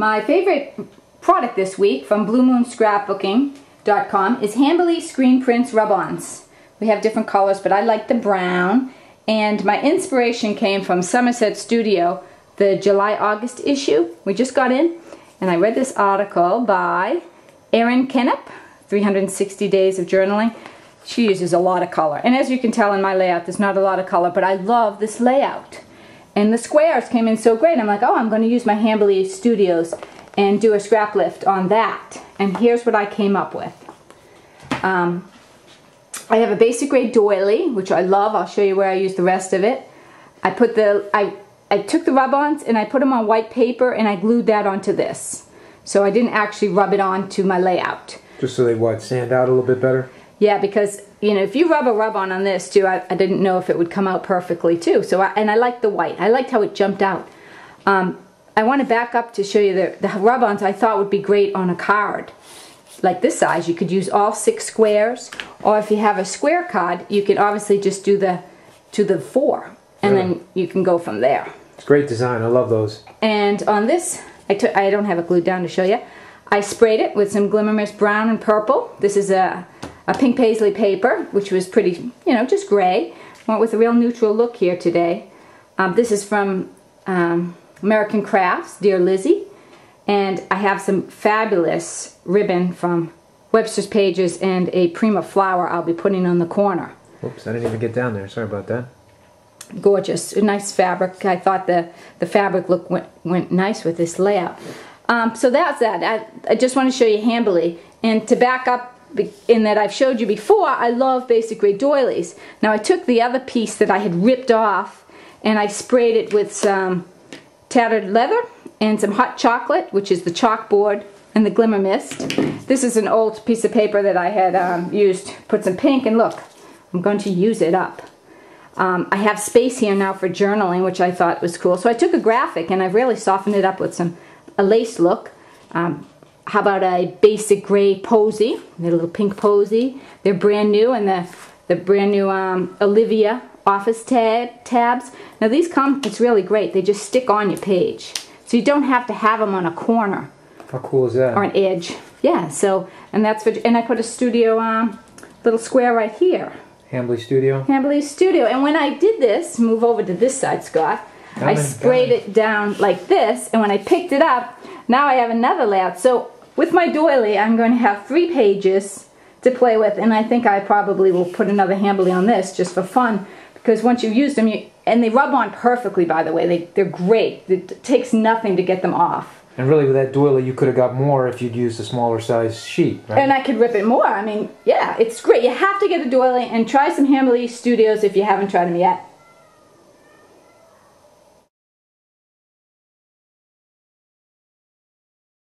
My favorite product this week from BlueMoonScrapbooking.com is Hambly Screen Prints Rub-ons. We have different colors, but I like the brown. And my inspiration came from Somerset Studio, the July-August issue. We just got in, and I read this article by Erin Kennep, 360 Days of Journaling. She uses a lot of color. And as you can tell in my layout, there's not a lot of color, but I love this layout. And the squares came in so great. I'm like, oh, I'm going to use my Hambly Studios and do a scrap lift on that. And here's what I came up with. I have a basic grade doily, which I love. I'll show you where I use the rest of it. I took the rub-ons and I put them on white paper and I glued that onto this. So I didn't actually rub it onto my layout. Just so they what, stand out a little bit better? Yeah, because you know, if you rub a rub-on on this too, I didn't know if it would come out perfectly too. So and I liked the white. I liked how it jumped out. I want to back up to show you the rub-ons I thought would be great on a card. Like this size, you could use all 6 squares, or if you have a square card, you can obviously just do the 4, and then you can go from there. It's great design. I love those. And on this, I don't have it glued down to show you. I sprayed it with some Glimmer Mist brown and purple. This is a pink paisley paper, which was pretty, you know, just gray. Went with a real neutral look here today. This is from American Crafts, Dear Lizzie. And I have some fabulous ribbon from Webster's Pages and a Prima flower I'll be putting on the corner. Oops, I didn't even get down there. Sorry about that. Gorgeous. A nice fabric. I thought the fabric look went nice with this layout. So that's that. I just want to show you Hambly. And to back up in that I've showed you before, I love basic grade doilies. Now I took the other piece that I had ripped off and I sprayed it with some tattered leather and some hot chocolate, which is the chalkboard, and the Glimmer Mist. This is an old piece of paper that I had used, put some pink, and look, I'm going to use it up. I have space here now for journaling, which I thought was cool. So I took a graphic and I've really softened it up with a lace look. How about a basic gray posy, a little pink posy. They're brand new, and the brand new Olivia office tabs. Now these come, it's really great. They just stick on your page. So you don't have to have them on a corner. How cool is that? Or an edge. Yeah, so, and that's what, and I put a studio little square right here. Hambly Studio? Hambly Studio. And when I did this, move over to this side, Scott, I sprayed it down like this, and when I picked it up, now I have another layout. So with my doily, I'm going to have 3 pages to play with, and I think I probably will put another Hambly on this just for fun, because once you've used them, and they rub on perfectly, by the way. They're great. It takes nothing to get them off. And really, with that doily, you could have got more if you'd used a smaller size sheet, right? And I could rip it more. I mean, yeah, it's great. You have to get a doily and try some Hambly Studios if you haven't tried them yet.